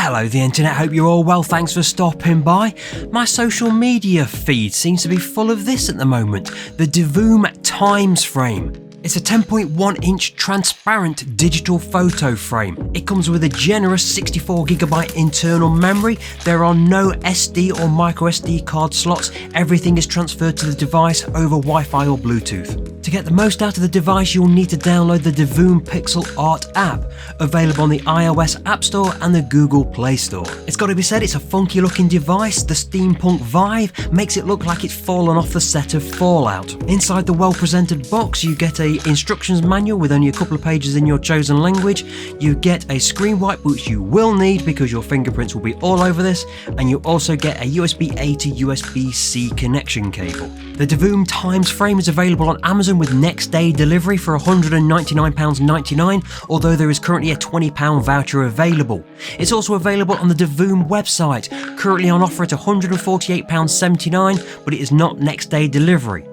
Hello the internet, hope you're all well, thanks for stopping by. My social media feed seems to be full of this at the moment, the Divoom Times frame. It's a 10.1 inch transparent digital photo frame. It comes with a generous 64GB internal memory. There are no SD or micro SD card slots. Everything is transferred to the device over Wi-Fi or Bluetooth. To get the most out of the device, you'll need to download the Divoom Pixel Art app, available on the iOS App Store and the Google Play Store. It's got to be said, it's a funky looking device. The steampunk vibe makes it look like it's fallen off the set of Fallout. Inside the well-presented box, you get a instructions manual with only a couple of pages in your chosen language. You get a screen wipe, which you will need because your fingerprints will be all over this, and you also get a USB-A to USB-C connection cable. The Divoom Times frame is available on Amazon with next day delivery for £199.99, although there is currently a £20 voucher available. It's also available on the Divoom website, currently on offer at £148.79, but it is not next day delivery.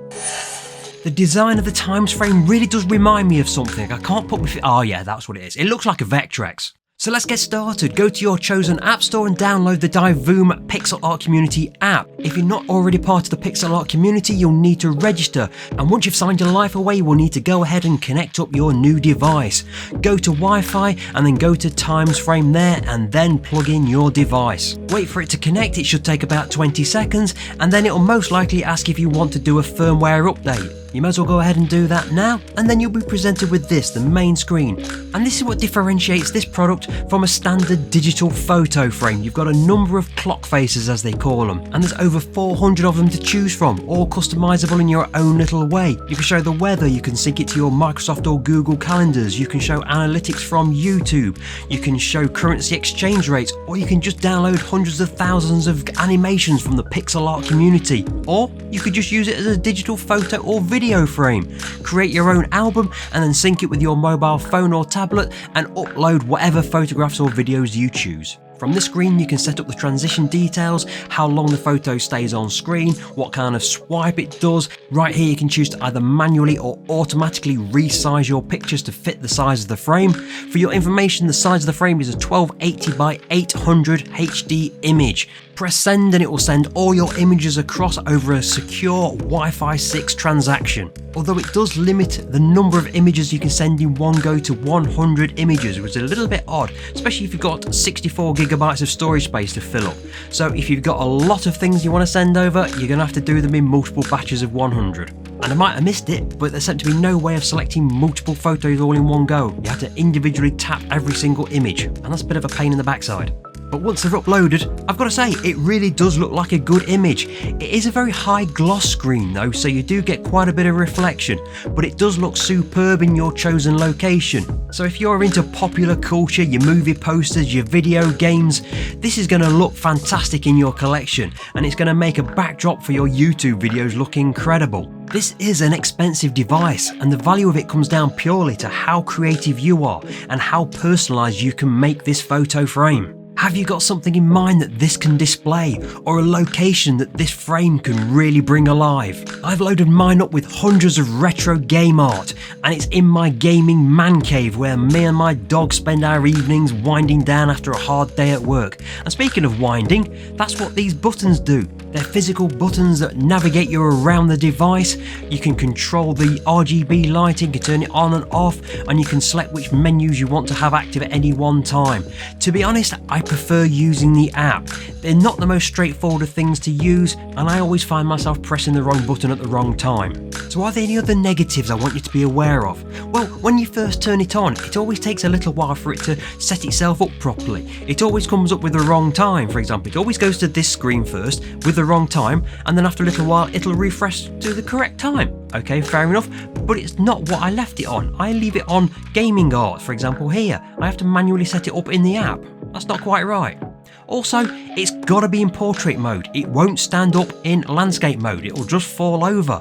The design of the Times frame really does remind me of something. I can't put my oh yeah, that's what it is. It looks like a Vectrex. So let's get started. Go to your chosen app store and download the Divoom Pixel Art Community app. If you're not already part of the Pixel Art community, you'll need to register. And once you've signed your life away, you will need to go ahead and connect up your new device. Go to Wi-Fi and then go to Times frame there and then plug in your device. Wait for it to connect. It should take about 20 seconds and then it'll most likely ask if you want to do a firmware update. You might as well go ahead and do that now, and then you'll be presented with this, the main screen. And this is what differentiates this product from a standard digital photo frame. You've got a number of clock faces, as they call them, and there's over 400 of them to choose from, all customizable in your own little way. You can show the weather, you can sync it to your Microsoft or Google calendars, you can show analytics from YouTube, you can show currency exchange rates, or you can just download hundreds of thousands of animations from the pixel art community. Or you could just use it as a digital photo or video frame. Create your own album and then sync it with your mobile phone or tablet and upload whatever photographs or videos you choose. From this screen you can set up the transition details, how long the photo stays on screen, what kind of swipe it does. Right here you can choose to either manually or automatically resize your pictures to fit the size of the frame. For your information, the size of the frame is a 1280 by 800 HD image. Press send and it will send all your images across over a secure Wi-Fi 6 transaction. Although it does limit the number of images you can send in one go to 100 images, which is a little bit odd, especially if you've got 64GB of storage space to fill up. So if you've got a lot of things you want to send over, you're going to have to do them in multiple batches of 100. And I might have missed it, but there seems to be no way of selecting multiple photos all in one go. You have to individually tap every single image, and that's a bit of a pain in the backside. But once they're uploaded, I've got to say, it really does look like a good image. It is a very high gloss screen though, so you do get quite a bit of reflection, but it does look superb in your chosen location. So if you're into popular culture, your movie posters, your video games, this is going to look fantastic in your collection, and it's going to make a backdrop for your YouTube videos look incredible. This is an expensive device, and the value of it comes down purely to how creative you are and how personalised you can make this photo frame. Have you got something in mind that this can display, or a location that this frame can really bring alive? I've loaded mine up with hundreds of retro game art, and it's in my gaming man cave where me and my dog spend our evenings winding down after a hard day at work. And speaking of winding, that's what these buttons do. They're physical buttons that navigate you around the device. You can control the RGB lighting, you can turn it on and off, and you can select which menus you want to have active at any one time. To be honest, I prefer using the app. They're not the most straightforward of things to use, and I always find myself pressing the wrong button at the wrong time. So are there any other negatives I want you to be aware of? Well, when you first turn it on, it always takes a little while for it to set itself up properly. It always comes up with the wrong time, for example. It always goes to this screen first with the wrong time, and then after a little while it'll refresh to the correct time. Okay, fair enough, but it's not what I left it on. I leave it on gaming art, for example here. I have to manually set it up in the app. That's not quite right. Also, it's got to be in portrait mode. It won't stand up in landscape mode. It'll just fall over.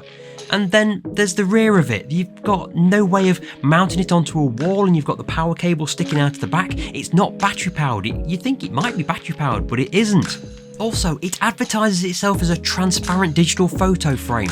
And then there's the rear of it. You've got no way of mounting it onto a wall, and you've got the power cable sticking out of the back. It's not battery powered. You think it might be battery powered, but it isn't. Also, it advertises itself as a transparent digital photo frame.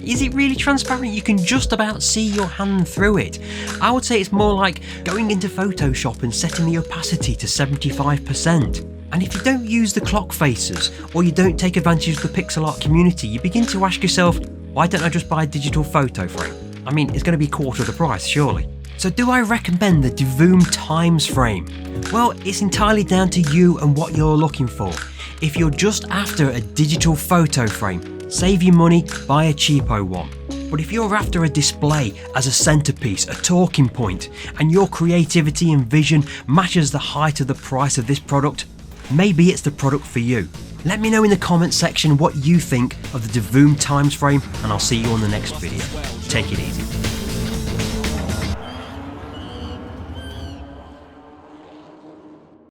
Is it really transparent? You can just about see your hand through it. I would say it's more like going into Photoshop and setting the opacity to 75%. And if you don't use the clock faces, or you don't take advantage of the pixel art community, you begin to ask yourself, why don't I just buy a digital photo frame? I mean, it's going to be a quarter of the price, surely. So do I recommend the Divoom Times frame? Well, it's entirely down to you and what you're looking for. If you're just after a digital photo frame, save your money, buy a cheapo one. But if you're after a display as a centerpiece, a talking point, and your creativity and vision matches the height of the price of this product, maybe it's the product for you. Let me know in the comments section what you think of the Divoom Times frame, and I'll see you on the next video. Take it easy.